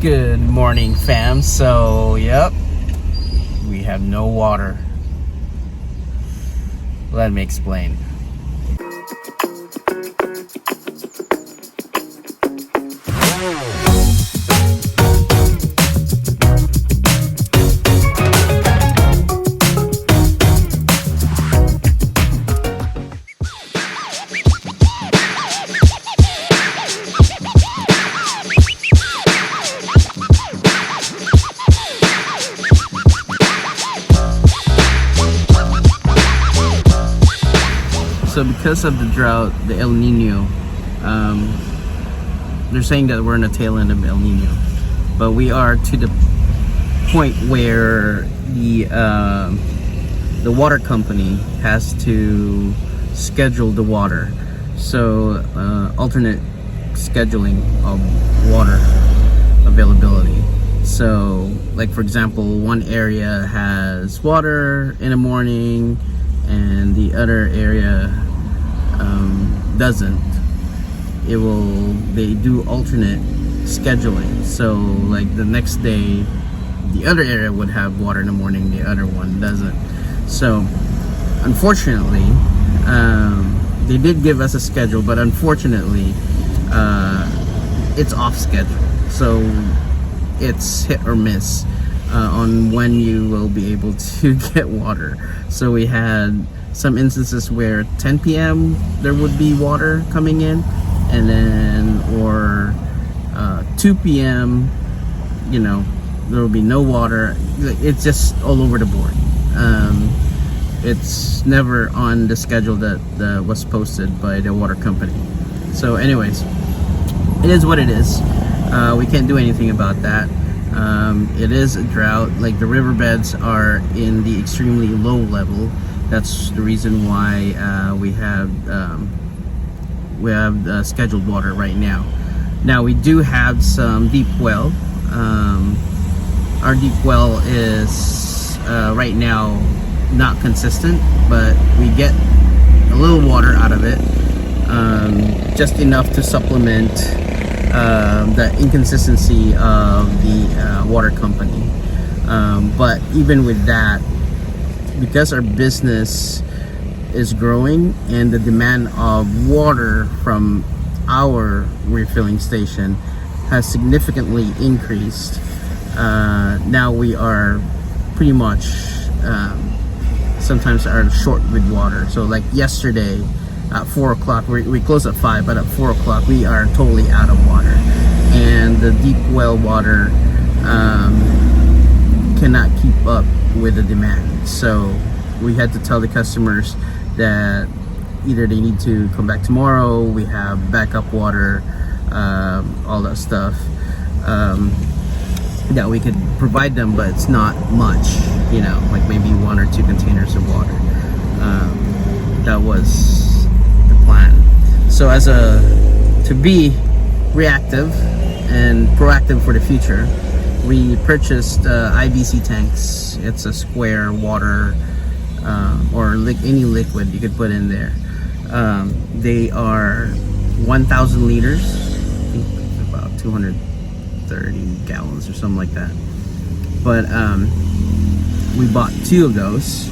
Good morning, fam. So, yep, we have no water. Let me explain. So because of the drought, the El Niño, they're saying that we're in the tail end of El Niño, but we are to the point where the water company has to schedule the water. So alternate scheduling of water availability. So like for example, one area has water in the morning and the other area doesn't. They do alternate scheduling. So like the next day the other area would have water in the morning, the other one doesn't. So unfortunately, they did give us a schedule, but unfortunately it's off schedule. So it's hit or miss on when you will be able to get water. So we had some instances where 10 p.m. there would be water coming in, and then or 2 p.m. you know, there will be no water. It's just all over the board. It's never on the schedule that was posted by the water company. So anyways, it is what it is. We can't do anything about that. It is a drought. Like the riverbeds are in the extremely low level. That's the reason why we have scheduled water right now. Now we do have some deep well. Our deep well is right now not consistent, but we get a little water out of it, just enough to supplement the inconsistency of the water company. But even with that, because our business is growing and the demand of water from our refilling station has significantly increased, now we are pretty much sometimes are short with water. So like yesterday at 4 o'clock, we close at 5, but at 4 o'clock we are totally out of water, and the deep well water cannot keep up with the demand. So we had to tell the customers that either they need to come back tomorrow. We have backup water, all that stuff that we could provide them, but it's not much, you know, like maybe 1 or 2 containers of water. That was the plan. So to be reactive and proactive for the future, we purchased IBC tanks. It's a square water or any liquid you could put in there. They are 1,000 liters, I think it's about 230 gallons or something like that. But we bought 2 of those.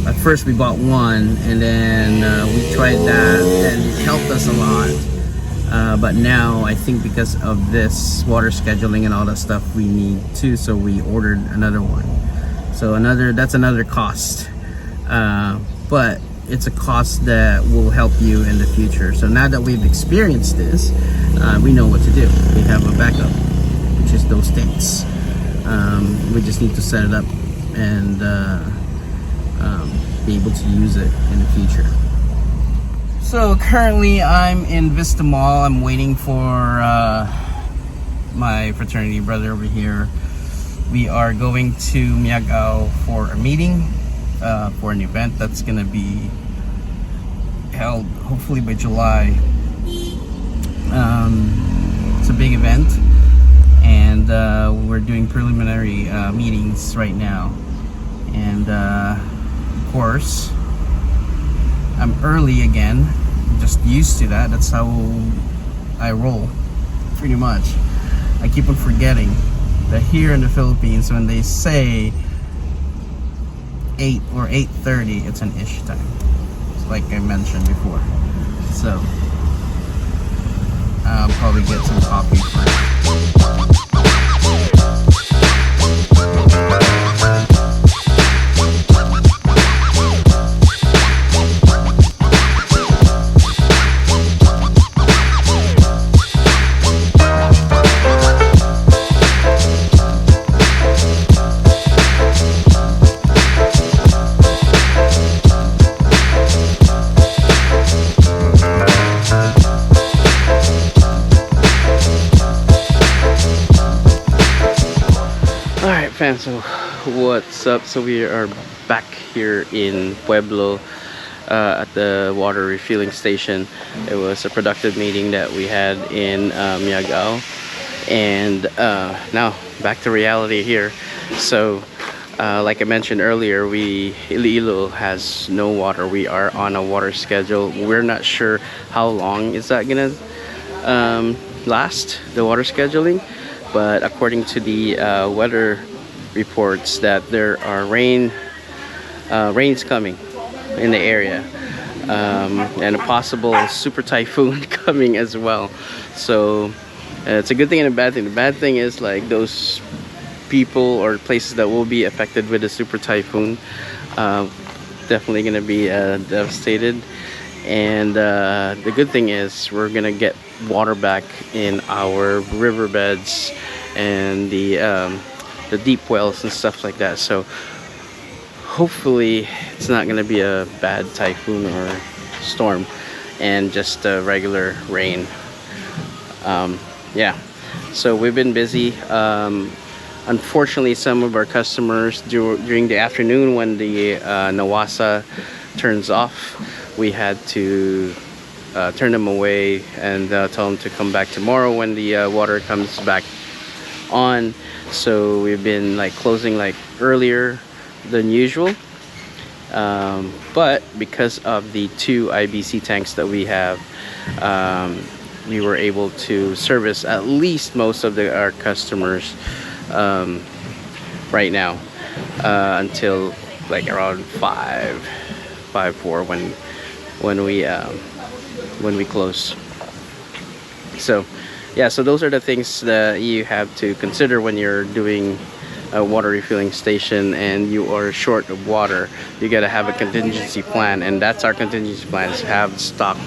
At first we bought 1, and then we tried that and it helped us a lot. But now I think because of this water scheduling and all that stuff, we need 2, so we ordered another one. So that's another cost, but it's a cost that will help you in the future. So now that we've experienced this, we know what to do. We have a backup, which is those tanks. We just need to set it up and be able to use it in the future. So currently I'm in Vista Mall. I'm waiting for my fraternity brother over here. We are going to Miaga for a meeting, for an event that's going to be held hopefully by July. It's a big event, and we're doing preliminary meetings right now. And of course, I'm early again. I'm just used to that. That's how I roll, pretty much. I keep on forgetting that here in the Philippines, when they say 8 or 8:30, it's an ish time, like I mentioned before. So I'll probably get some coffee first. Fam, so what's up? So we are back here in Pueblo at the water refueling station. It was a productive meeting that we had in Miaga, and now back to reality here. So like I mentioned earlier, Iloilo has no water. We are on a water schedule. We're not sure how long is that gonna last, the water scheduling, but according to the weather reports, that there are rains coming in the area, and a possible super typhoon coming as well. So it's a good thing and a bad thing. The bad thing is, like, those people or places that will be affected with the super typhoon, definitely gonna be devastated. And the good thing is we're gonna get water back in our riverbeds and the deep wells and stuff like that. So hopefully it's not going to be a bad typhoon or storm, and just regular rain. Yeah, so we've been busy. Unfortunately, some of our customers during the afternoon, when the Nawasa turns off, we had to turn them away and tell them to come back tomorrow when the water comes back on. So we've been like closing like earlier than usual, but because of the 2 IBC tanks that we have, we were able to service at least most of our customers right now, until like around 4 when we close. So yeah, so those are the things that you have to consider when you're doing a water refueling station and you are short of water. You got to have a contingency plan, and that's our contingency plan, is have stock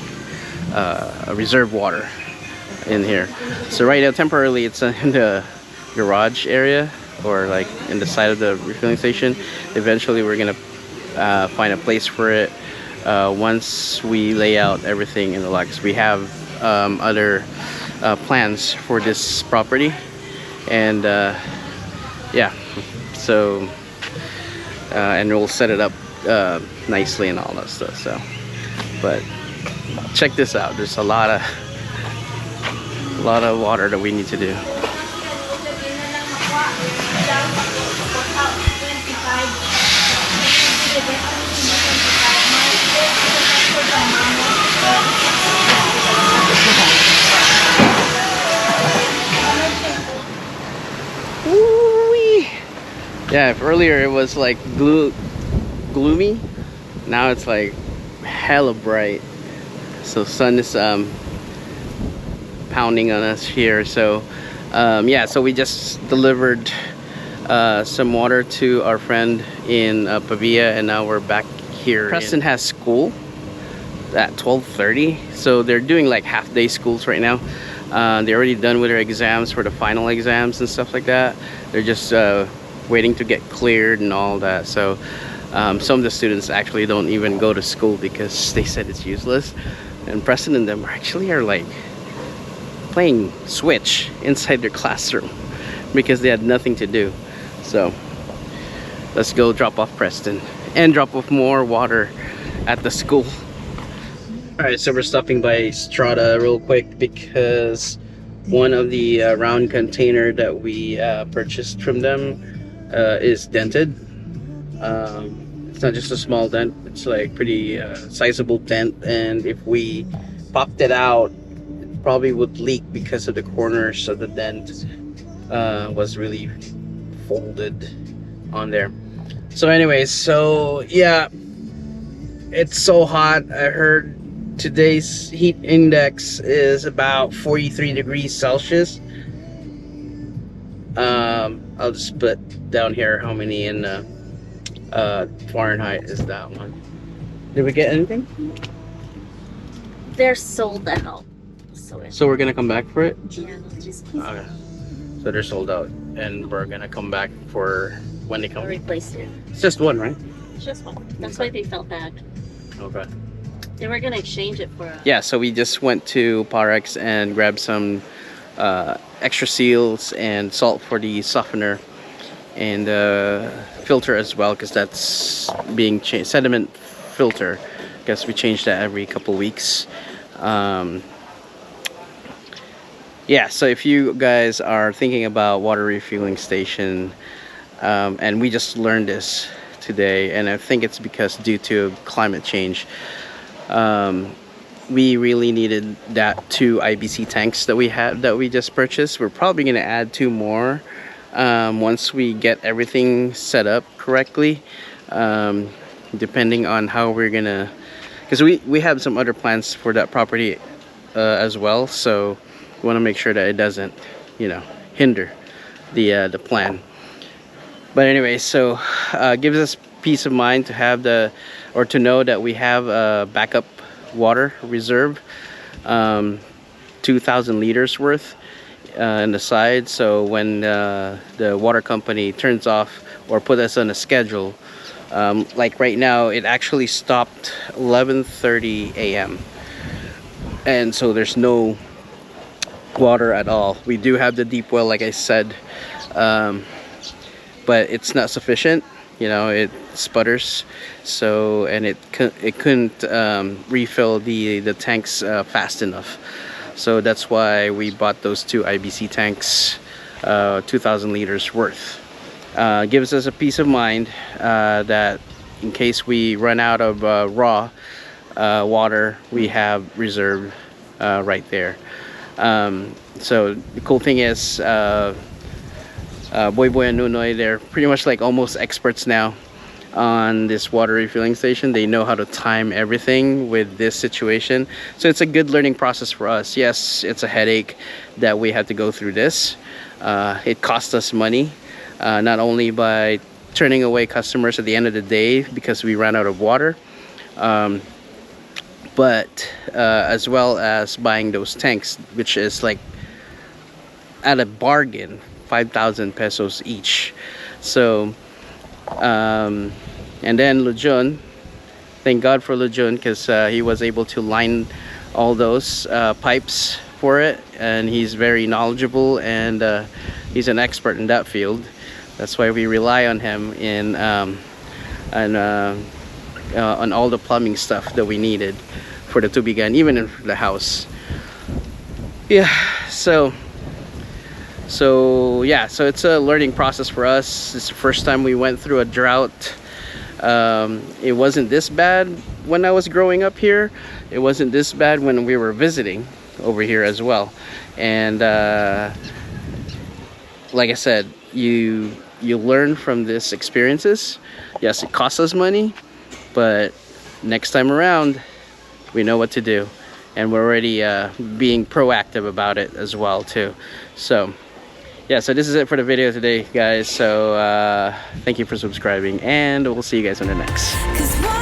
reserve water in here. So right now, temporarily, it's in the garage area, or like in the side of the refueling station. Eventually, we're gonna find a place for it once we lay out everything in the lot. 'Cause we have other plans for this property, and yeah, so and we'll set it up nicely and all that stuff. So, but check this out, there's a lot of water that we need to do. Yeah, if earlier it was like gloomy, now it's like hella bright. So sun is pounding on us here. So yeah, so we just delivered some water to our friend in Pavia, and now we're back here. Preston has school at 12:30, so they're doing like half-day schools right now. They're already done with their exams for the final exams and stuff like that. They're just waiting to get cleared and all that. So some of the students actually don't even go to school because they said it's useless. And Preston and them are like playing Switch inside their classroom because they had nothing to do. So let's go drop off Preston and drop off more water at the school. Alright, so we're stopping by Strata real quick because one of the round container that we purchased from them is dented. It's not just a small dent, it's like pretty sizable dent, and if we popped it out, probably would leak because of the corners of the dent was really folded on there. So anyways, so yeah, it's so hot. I heard today's heat index is about 43 degrees Celsius. I'll just put down here how many in Fahrenheit is that one. Did we get anything? They're sold out. So we're gonna come back for it? Yeah, just Okay. So they're sold out, and we're gonna come back for when they come. replace it. It's just one, right? It's just one. That's why they felt bad. Okay. They were gonna exchange it for. Yeah, so we just went to Parex and grabbed some extra seals and salt for the softener and filter as well, because that's being changed. Sediment filter. Guess we change that every couple weeks. Yeah, so if you guys are thinking about water refueling station, and we just learned this today, and I think it's because due to climate change, we really needed that 2 IBC tanks that we just purchased. We're probably going to add 2 more once we get everything set up correctly, depending on how we're gonna, because we have some other plans for that property as well, so we want to make sure that it doesn't, you know, hinder the plan. But anyway, so gives us peace of mind to have to know that we have a backup water reserve, 2,000 liters worth in the side, so when the water company turns off or put us on a schedule, like right now it actually stopped 11:30 a.m. and so there's no water at all. We do have the deep well, like I said, but it's not sufficient. You know, it sputters, so, and it couldn't refill the tanks fast enough, so that's why we bought those 2 IBC tanks, 2,000 liters worth. Gives us a peace of mind that in case we run out of raw water, we have reserve right there. So the cool thing is, Boy and Nunoy, they're pretty much like almost experts now on this water refueling station. They know how to time everything with this situation, so it's a good learning process for us. Yes, it's a headache that we had to go through this. It cost us money, not only by turning away customers at the end of the day because we ran out of water, but as well as buying those tanks, which is like at a bargain 5,000 pesos each. So and then Lujon, thank God for Lujon, because he was able to line all those pipes for it, and he's very knowledgeable, and he's an expert in that field. That's why we rely on him in on all the plumbing stuff that we needed for the Tubigan, even in the house. Yeah, so yeah, so it's a learning process for us. It's the first time we went through a drought. It wasn't this bad when I was growing up here. It wasn't this bad when we were visiting over here as well. And like I said, you learn from these experiences. Yes, it costs us money, but next time around we know what to do, and we're already being proactive about it as well too. So yeah, so this is it for the video today, guys. So thank you for subscribing, and we'll see you guys on the next.